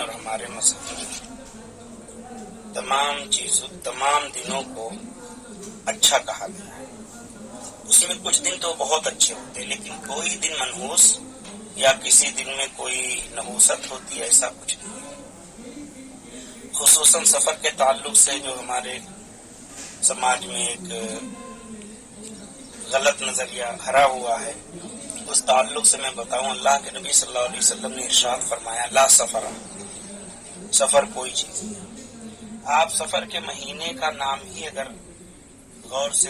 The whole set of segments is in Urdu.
اور ہمارے مذہب میں تمام دنوں کو اچھا کہا گیا ہے۔ اس میں کچھ دن تو بہت اچھے ہوتے ہیں، لیکن کوئی دن منحوس یا کسی دن میں کوئی نحوست ہوتی ہے، ایسا کچھ نہیں ہے۔ خصوصاً سفر کے تعلق سے جو ہمارے سماج میں ایک غلط نظریہ بھرا ہوا ہے، اس تعلق سے میں بتاؤں، اللہ کے نبی صلی اللہ علیہ وسلم نے ارشاد فرمایا لا سفر، سفر کوئی چیز نہیں۔ آپ سفر کے مہینے کا نام ہی اگر غور سے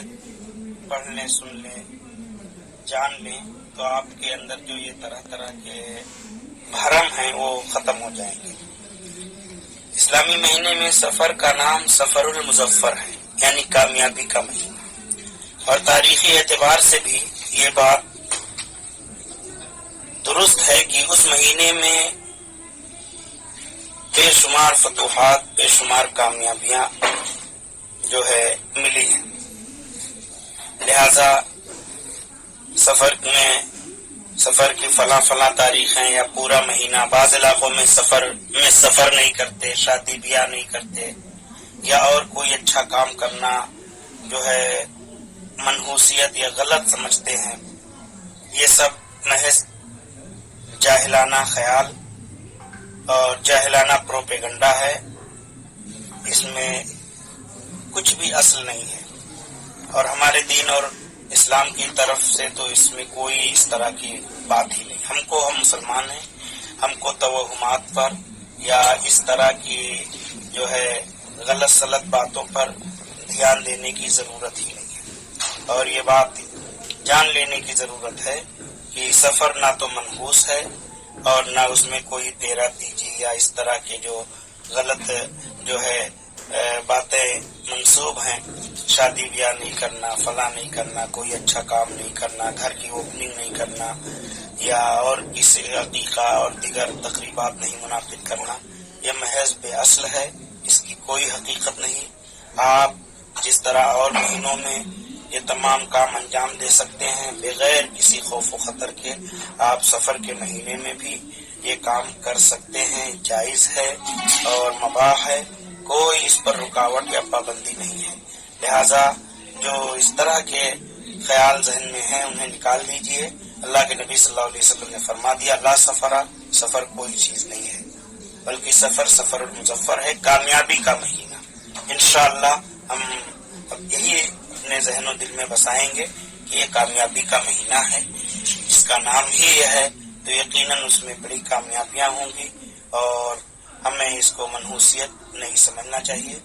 پڑھ لیں، سن لیں، جان لیں، تو آپ کے اندر جو یہ طرح طرح کے بھرم ہیں وہ ختم ہو جائیں گے۔ اسلامی مہینے میں سفر کا نام سفر المظفر ہے، یعنی کامیابی کا مہینہ، اور تاریخی اعتبار سے بھی یہ بات درست ہے کہ اس مہینے میں بے شمار فتوحات، بے شمار کامیابیاں جو ہے ملی ہیں۔ لہذا سفر کی فلاں تاریخیں یا پورا مہینہ، بعض علاقوں میں سفر نہیں کرتے، شادی بیاہ نہیں کرتے، یا اور کوئی اچھا کام کرنا جو ہے منحوسیت یا غلط سمجھتے ہیں۔ یہ سب محض جاہلانہ خیال اور جاہلانہ پروپیگنڈا ہے، اس میں کچھ بھی اصل نہیں ہے، اور ہمارے دین اور اسلام کی طرف سے تو اس میں کوئی اس طرح کی بات ہی نہیں۔ ہم مسلمان ہیں، ہم کو توہمات پر یا اس طرح کی جو ہے غلط سلط باتوں پر دھیان دینے کی ضرورت ہی نہیں ہے، اور یہ بات جان لینے کی ضرورت ہے کہ سفر نہ تو منحوس ہے اور نہ اس میں کوئی تیرا تیجی یا اس طرح کے جو غلط جو ہے باتیں منسوب ہیں، شادی بیاہ نہیں کرنا، فلاں نہیں کرنا، کوئی اچھا کام نہیں کرنا، گھر کی اوپننگ نہیں کرنا، یا اور کسی عقیقہ اور دیگر تقریبات نہیں منعقد کرنا، یہ محض بے اصل ہے، اس کی کوئی حقیقت نہیں۔ آپ جس طرح اور مہینوں میں یہ تمام کام انجام دے سکتے ہیں بغیر کسی خوف و خطر کے، آپ سفر کے مہینے میں بھی یہ کام کر سکتے ہیں، جائز ہے اور مباح ہے، کوئی اس پر رکاوٹ یا پابندی نہیں ہے۔ لہذا جو اس طرح کے خیال ذہن میں ہیں انہیں نکال دیجئے۔ اللہ کے نبی صلی اللہ علیہ وسلم نے فرما دیا لا سفر، سفر کوئی چیز نہیں ہے، بلکہ سفر المظفر ہے، کامیابی کا مہینہ۔ انشاءاللہ ہم یہی اپنے ذہن و دل میں بسائیں گے کہ یہ کامیابی کا مہینہ ہے، جس کا نام ہی یہ ہے، تو یقیناً اس میں بڑی کامیابیاں ہوں گی، اور ہمیں اس کو منحوسیت نہیں سمجھنا چاہیے۔